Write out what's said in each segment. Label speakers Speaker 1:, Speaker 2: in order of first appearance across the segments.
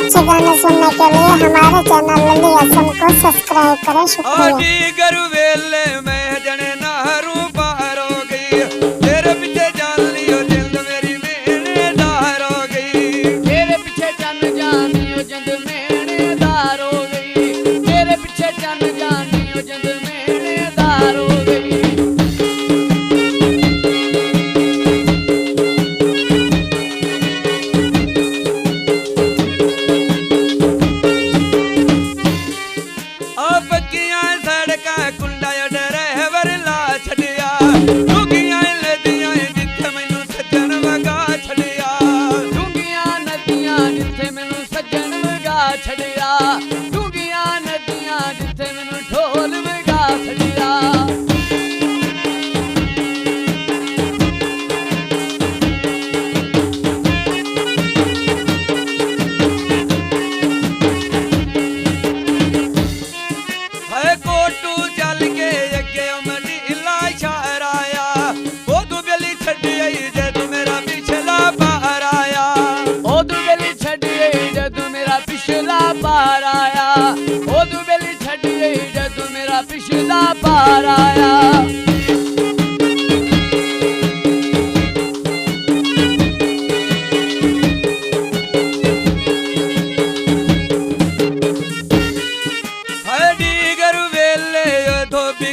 Speaker 1: अच्छे गाने सुनने के लिए हमारे चैनल लल्ली असम को सब्सक्राइब करें। शुक्रिया।
Speaker 2: मैं जने नहरू पार हो गई, तेरे पीछे जान लियो जिंद मेरी मेरे दार हो गई।
Speaker 3: तेरे पीछे चन जानियो जिंद मेरे दार हो गई। तेरे पीछे चन जानियो जिंद मेरे दार हो गई। ਡੂੰਘੀਆਂ ਨਦੀਆਂ ਜਿੱਥੇ ਮੈਨੂੰ ਢੋਲ ਵਗਾ ਛੱਡਿਆ।
Speaker 2: ਹਾਏ ਕੋਟੂ ਚੱਲ ਕੇ ਅੱਗੇ ਮਨੀਲਾ ਸ਼ਹਿਰ ਆਇਆ, ਉਹ ਤੂੰ ਬੇਲੀ ਛੱਡੀ ਆਈ ਜੇ ਤੂੰ ਮੇਰਾ ਪਿਛਲਾ ਪਾਰ ਆਇਆ।
Speaker 3: ਉਹ ਤੂੰ ਬੇਲੀ ਛੱਡੀ ਆਈ ਜੇ ਤੂੰ ਮੇਰਾ ਪਿਛਲਾ ਪਾਰ ਆਇਆ। ਉਹ ਤੂੰ ਬੇਲੀ ਛੱਡੀ ਆਈ ਜੇ ਤੂੰ ਮੇਰਾ ਪਿਛਲਾ ਪਾਰ ਆਇਆ।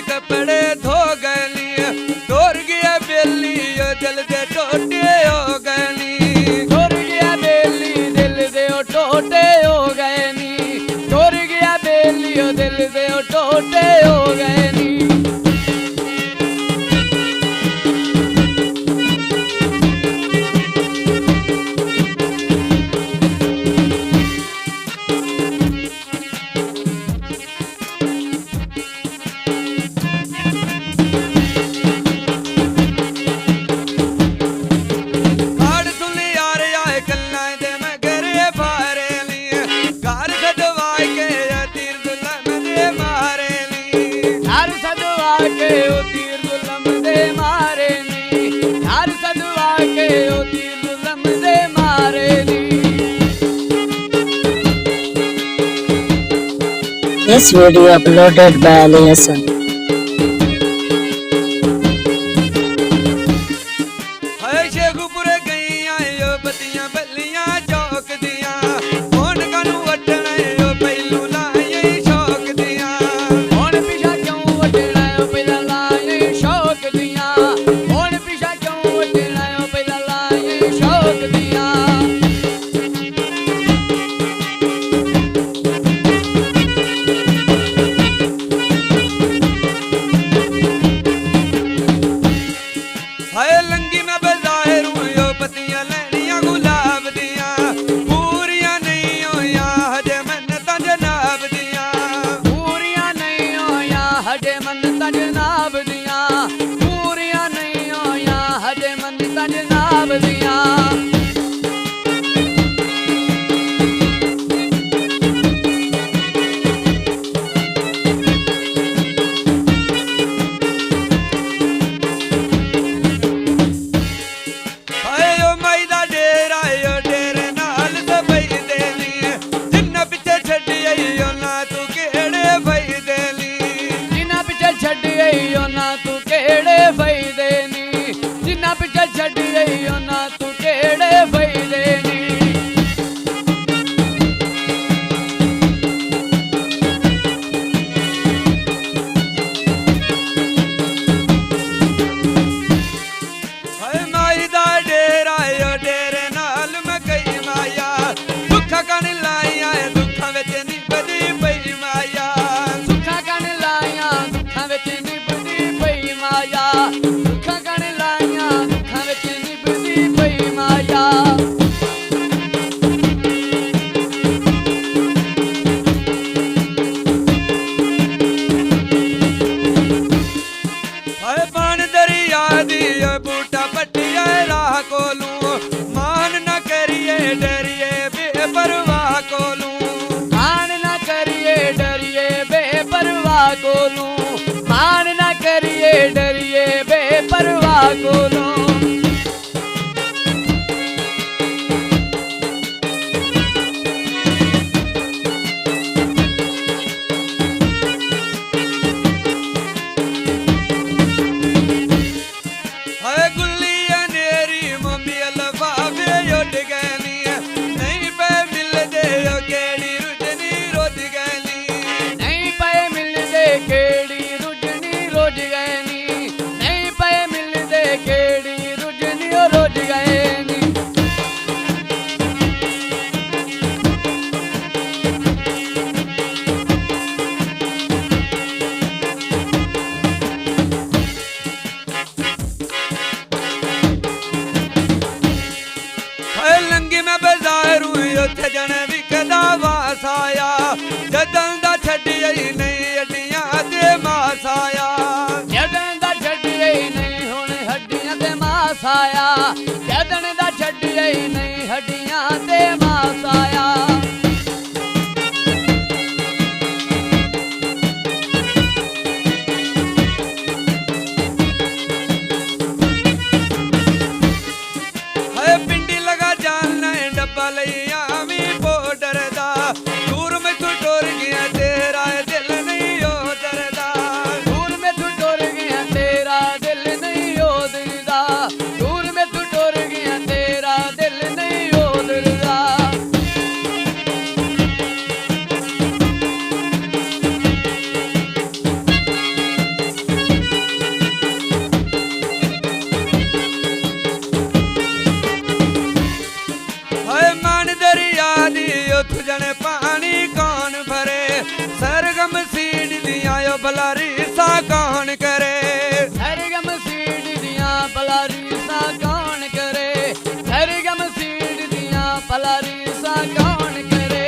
Speaker 2: कपड़े धो गली तोर गया बेली दिल दे टोटे हो गली।
Speaker 3: तोर गया बेली दिल दे टोटे हो गए नी। तोर गया बेली दिल दे टोटे हो गए नी।
Speaker 4: This video uploaded by Ali Hassan.
Speaker 2: Shekhpur गई आयो बतियां बल्लियां चौक दियां, कौन कानू वटना यो पहलू लाए शौक दियां।
Speaker 3: कौन पीछा क्यों वटना यो पहला लाए शौक दियां। कौन पीछा क्यों वटना यो पहला लाए शौक दियां।
Speaker 2: लंगी में बजाहिर यो पतियां लैनियां गुलाब दियां, पूरियां नहीं होया हजे मन्नतां जनाब दियां।
Speaker 3: पूरियां नहीं होया हजे मन्नतां जनाब दियां। पूरियां नहीं होया हजे मन्नतां जनाब दियां। जिन्ना पिछे छड्डी गई ना तू केड़े फायदे नी।
Speaker 2: माई दा डेरा यो डेरे नाल मैं कई माया, दुखा कन लाइया दुखा विच निभदी पई माया।
Speaker 3: दुखा कन लाइया दुखा विच निभदी पई माया। दुखा कन लाइया दुखा विच निभदी पई माया।
Speaker 2: पान दरिया दी बूटा पट्टिया राह कोलू, मान न करिए डरिए बेपरवाह कोलू।
Speaker 3: मान न करिए डरिए बेपरवाह कोलू। मान न करिए डरिए बेपरवाह कोलू।
Speaker 2: आवी बॉर्डर दा दूर में तू टुर गया तेरा दिल नहीं ओ डरदा
Speaker 3: दूर में तू टुर गया तेरा दिल नहीं ओ डरदा दूर में तू टुर गया तेरा दिल नहीं ओ डरदा
Speaker 2: हाय मान दरिया दी उठ जने पानी कौन भरे सरगम सीड दिया यो भलारी सा कौन करे
Speaker 3: सरगम सीड दिया पलारी सा कौन करे सरगम सीड दिया पलारी सा कौन करे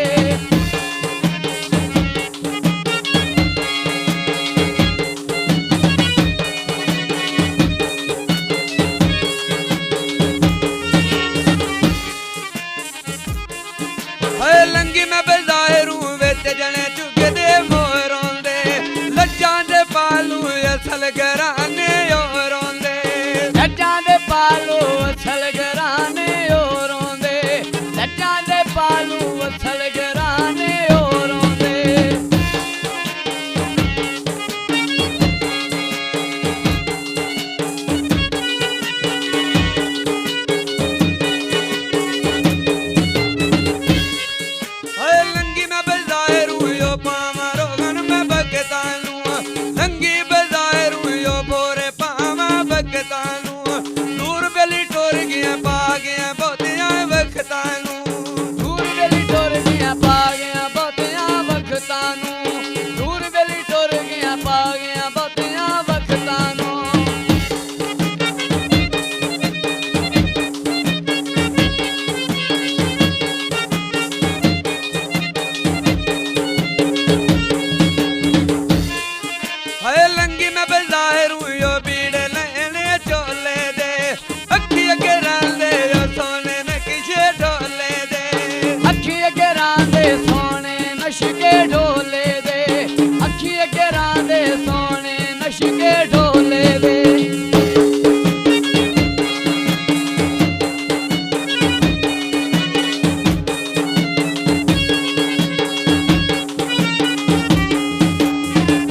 Speaker 2: हाय लंगी मैं बजारू विच जने चुके दे मोरों दे लज्जां दे पालू असल घराने ओ रोंदे
Speaker 3: जट्टां दे पालू असल घराने ओ रोंदे जट्टां दे पालू असल घराने ओ रोंदे
Speaker 2: हाय लंगी मैं बजारू यो पावा रोगन मैं बगतानू लंगी बजारू यो बोरे पावा बगतानू दूर बेली टोर गया पा गया बहुतियां वखतानू
Speaker 3: दूर बेली टुर गया पा गया बहुतियां वखतां नूं दूर बेली टुर गया पा गया बहुतियां वखतां नूं
Speaker 2: हाय लंगी मैं बजारू यो बीड़ लेने चोले दे अखी अगे रंदे यो सोने नक्शे ढोले दे
Speaker 3: अखी अगरां दे सोने नशके ढोले दे अखी अगरां दे सोने नशके ढोले दे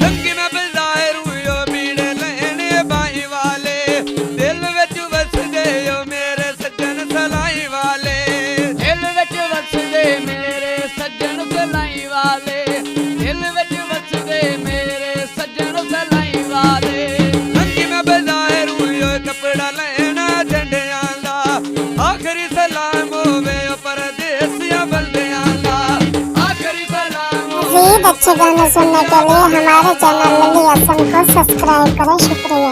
Speaker 2: लंगी मैं बजारू यो बीड़ लेने बाई वाले दिल विच वसदे यो मेरे सज्जन सलाई वाले
Speaker 3: दिल विच वसदे मेरे सज्जन सलाई वाले दिल विच वसदे मेरे सज्जन सलाई वाले
Speaker 2: लंगी मैं बजारू यो कपड़ा लेना झंडियां दा आखरी सलाम होवे ओ परदेसिया बंदियां दा आखरी सलाम
Speaker 1: मजीद अच्छे गाने सुनने के लिए हमारे चैनल लंदी असम को सब्सक्राइब करें। शुक्रिया।